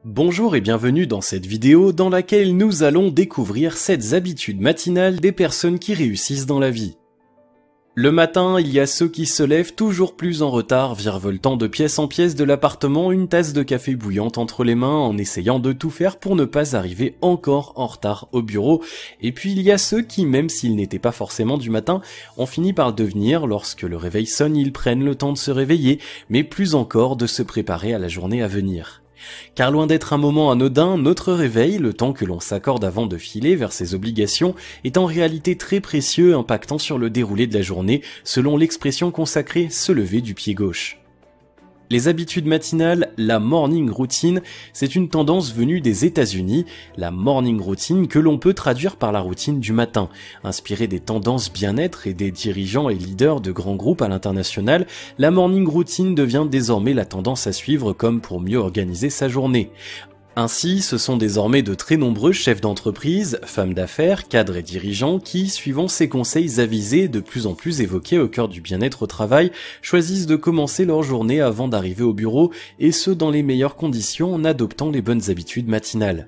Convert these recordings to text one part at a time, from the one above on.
Bonjour et bienvenue dans cette vidéo dans laquelle nous allons découvrir 7 habitudes matinales des personnes qui réussissent dans la vie. Le matin, il y a ceux qui se lèvent toujours plus en retard, virevoltant de pièce en pièce de l'appartement, une tasse de café bouillante entre les mains en essayant de tout faire pour ne pas arriver encore en retard au bureau. Et puis il y a ceux qui, même s'ils n'étaient pas forcément du matin, ont fini par le devenir. Lorsque le réveil sonne, ils prennent le temps de se réveiller, mais plus encore de se préparer à la journée à venir. Car loin d'être un moment anodin, notre réveil, le temps que l'on s'accorde avant de filer vers ses obligations, est en réalité très précieux, impactant sur le déroulé de la journée, selon l'expression consacrée « se lever du pied gauche ». Les habitudes matinales, la morning routine, c'est une tendance venue des États-Unis, la morning routine que l'on peut traduire par la routine du matin. Inspirée des tendances bien-être et des dirigeants et leaders de grands groupes à l'international, la morning routine devient désormais la tendance à suivre comme pour mieux organiser sa journée. Ainsi, ce sont désormais de très nombreux chefs d'entreprise, femmes d'affaires, cadres et dirigeants qui, suivant ces conseils avisés de plus en plus évoqués au cœur du bien-être au travail, choisissent de commencer leur journée avant d'arriver au bureau et ce dans les meilleures conditions en adoptant les bonnes habitudes matinales.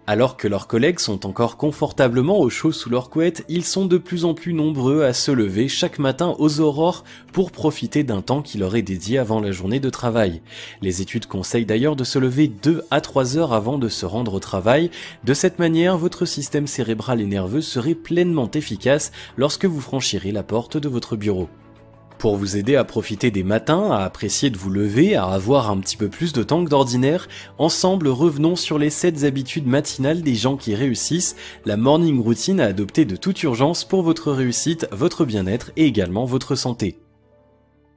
Alors que leurs collègues sont encore confortablement au chaud sous leur couette, ils sont de plus en plus nombreux à se lever chaque matin aux aurores pour profiter d'un temps qui leur est dédié avant la journée de travail. Les études conseillent d'ailleurs de se lever 2 à 3 heures avant de se rendre au travail. De cette manière, votre système cérébral et nerveux serait pleinement efficace lorsque vous franchirez la porte de votre bureau. Pour vous aider à profiter des matins, à apprécier de vous lever, à avoir un petit peu plus de temps que d'ordinaire, ensemble revenons sur les 7 habitudes matinales des gens qui réussissent, la morning routine à adopter de toute urgence pour votre réussite, votre bien-être et également votre santé.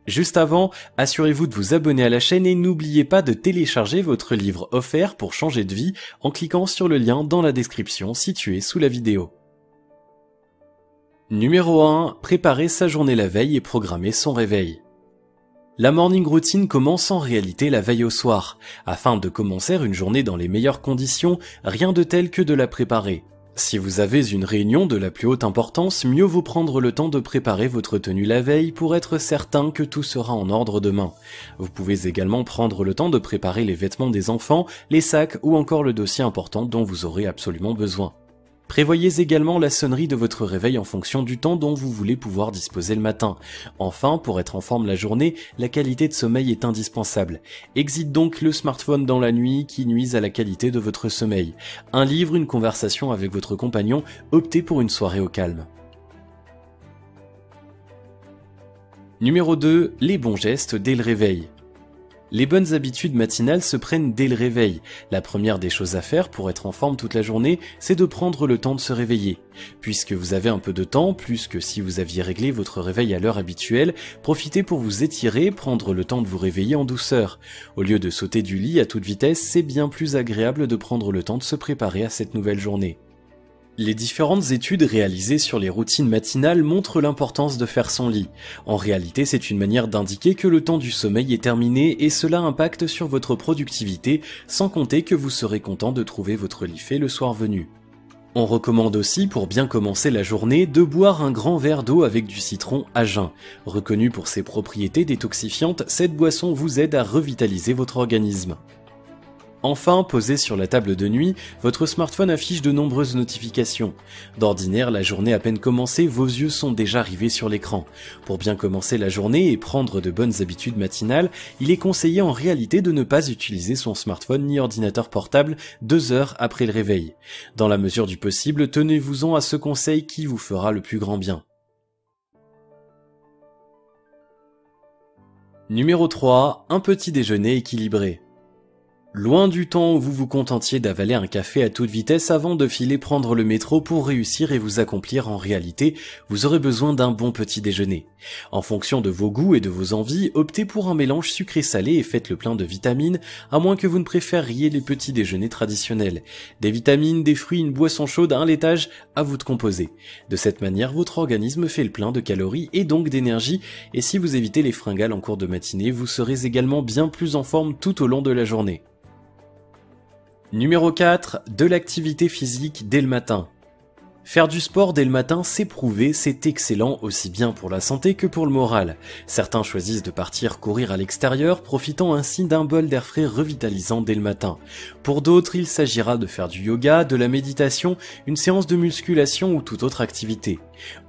Juste avant, assurez-vous de vous abonner à la chaîne et n'oubliez pas de télécharger votre livre offert pour changer de vie en cliquant sur le lien dans la description situé sous la vidéo. Numéro 1. Préparer sa journée la veille et programmer son réveil. La morning routine commence en réalité la veille au soir. Afin de commencer une journée dans les meilleures conditions, rien de tel que de la préparer. Si vous avez une réunion de la plus haute importance, mieux vaut prendre le temps de préparer votre tenue la veille pour être certain que tout sera en ordre demain. Vous pouvez également prendre le temps de préparer les vêtements des enfants, les sacs ou encore le dossier important dont vous aurez absolument besoin. Prévoyez également la sonnerie de votre réveil en fonction du temps dont vous voulez pouvoir disposer le matin. Enfin, pour être en forme la journée, la qualité de sommeil est indispensable. Exit donc le smartphone dans la nuit qui nuise à la qualité de votre sommeil. Un livre, une conversation avec votre compagnon, optez pour une soirée au calme. Numéro 2. Les bons gestes dès le réveil. Les bonnes habitudes matinales se prennent dès le réveil. La première des choses à faire pour être en forme toute la journée, c'est de prendre le temps de se réveiller. Puisque vous avez un peu de temps, plus que si vous aviez réglé votre réveil à l'heure habituelle, profitez pour vous étirer, prendre le temps de vous réveiller en douceur. Au lieu de sauter du lit à toute vitesse, c'est bien plus agréable de prendre le temps de se préparer à cette nouvelle journée. Les différentes études réalisées sur les routines matinales montrent l'importance de faire son lit. En réalité, c'est une manière d'indiquer que le temps du sommeil est terminé et cela impacte sur votre productivité, sans compter que vous serez content de trouver votre lit fait le soir venu. On recommande aussi, pour bien commencer la journée, de boire un grand verre d'eau avec du citron à jeun. Reconnue pour ses propriétés détoxifiantes, cette boisson vous aide à revitaliser votre organisme. Enfin, posé sur la table de nuit, votre smartphone affiche de nombreuses notifications. D'ordinaire, la journée à peine commencée, vos yeux sont déjà rivés sur l'écran. Pour bien commencer la journée et prendre de bonnes habitudes matinales, il est conseillé en réalité de ne pas utiliser son smartphone ni ordinateur portable 2 heures après le réveil. Dans la mesure du possible, tenez-vous-en à ce conseil qui vous fera le plus grand bien. Numéro 3. Un petit déjeuner équilibré. Loin du temps où vous vous contentiez d'avaler un café à toute vitesse avant de filer prendre le métro pour réussir et vous accomplir, en réalité, vous aurez besoin d'un bon petit déjeuner. En fonction de vos goûts et de vos envies, optez pour un mélange sucré-salé et faites le plein de vitamines, à moins que vous ne préfériez les petits déjeuners traditionnels. Des vitamines, des fruits, une boisson chaude, un laitage, à vous de composer. De cette manière, votre organisme fait le plein de calories et donc d'énergie, et si vous évitez les fringales en cours de matinée, vous serez également bien plus en forme tout au long de la journée. Numéro 4. De l'activité physique dès le matin. Faire du sport dès le matin, c'est prouvé, c'est excellent aussi bien pour la santé que pour le moral. Certains choisissent de partir courir à l'extérieur, profitant ainsi d'un bol d'air frais revitalisant dès le matin. Pour d'autres, il s'agira de faire du yoga, de la méditation, une séance de musculation ou toute autre activité.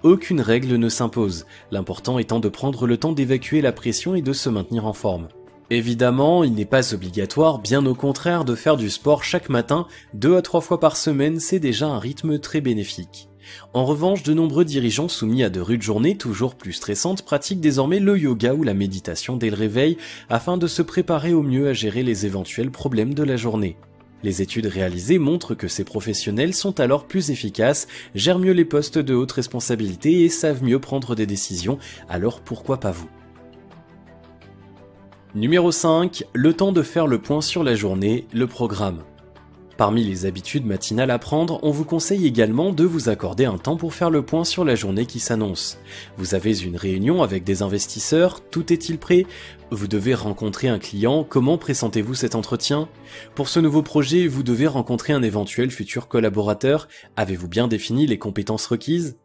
Aucune règle ne s'impose, l'important étant de prendre le temps d'évacuer la pression et de se maintenir en forme. Évidemment, il n'est pas obligatoire, bien au contraire, de faire du sport chaque matin, 2 à 3 fois par semaine, c'est déjà un rythme très bénéfique. En revanche, de nombreux dirigeants soumis à de rudes journées toujours plus stressantes pratiquent désormais le yoga ou la méditation dès le réveil afin de se préparer au mieux à gérer les éventuels problèmes de la journée. Les études réalisées montrent que ces professionnels sont alors plus efficaces, gèrent mieux les postes de haute responsabilité et savent mieux prendre des décisions, alors pourquoi pas vous ? Numéro 5, le temps de faire le point sur la journée, le programme. Parmi les habitudes matinales à prendre, on vous conseille également de vous accorder un temps pour faire le point sur la journée qui s'annonce. Vous avez une réunion avec des investisseurs, tout est-il prêt ? Vous devez rencontrer un client, comment pressentez-vous cet entretien ? Pour ce nouveau projet, vous devez rencontrer un éventuel futur collaborateur, avez-vous bien défini les compétences requises ?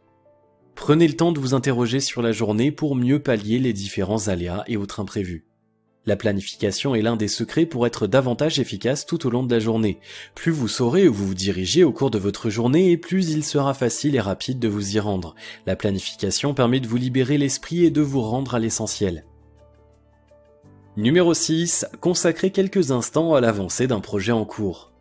Prenez le temps de vous interroger sur la journée pour mieux pallier les différents aléas et autres imprévus. La planification est l'un des secrets pour être davantage efficace tout au long de la journée. Plus vous saurez où vous vous dirigez au cours de votre journée et plus il sera facile et rapide de vous y rendre. La planification permet de vous libérer l'esprit et de vous rendre à l'essentiel. Numéro 6. Consacrez quelques instants à l'avancée d'un projet en cours.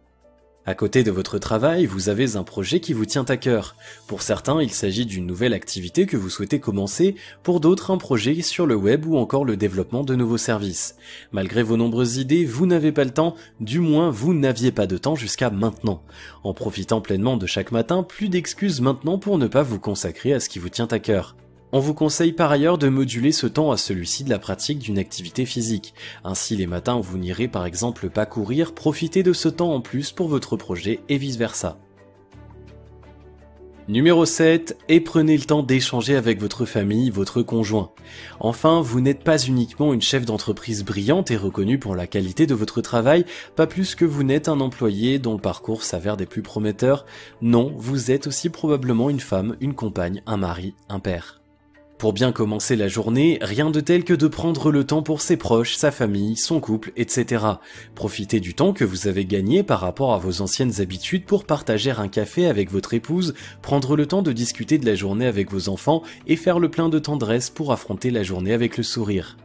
À côté de votre travail, vous avez un projet qui vous tient à cœur. Pour certains, il s'agit d'une nouvelle activité que vous souhaitez commencer, pour d'autres un projet sur le web ou encore le développement de nouveaux services. Malgré vos nombreuses idées, vous n'avez pas le temps, du moins vous n'aviez pas de temps jusqu'à maintenant. En profitant pleinement de chaque matin, plus d'excuses maintenant pour ne pas vous consacrer à ce qui vous tient à cœur. On vous conseille par ailleurs de moduler ce temps à celui-ci de la pratique d'une activité physique. Ainsi, les matins où vous n'irez par exemple pas courir, profitez de ce temps en plus pour votre projet et vice-versa. Numéro 7, et prenez le temps d'échanger avec votre famille, votre conjoint. Enfin, vous n'êtes pas uniquement une chef d'entreprise brillante et reconnue pour la qualité de votre travail, pas plus que vous n'êtes un employé dont le parcours s'avère des plus prometteurs. Non, vous êtes aussi probablement une femme, une compagne, un mari, un père. Pour bien commencer la journée, rien de tel que de prendre le temps pour ses proches, sa famille, son couple, etc. Profitez du temps que vous avez gagné par rapport à vos anciennes habitudes pour partager un café avec votre épouse, prendre le temps de discuter de la journée avec vos enfants et faire le plein de tendresse pour affronter la journée avec le sourire.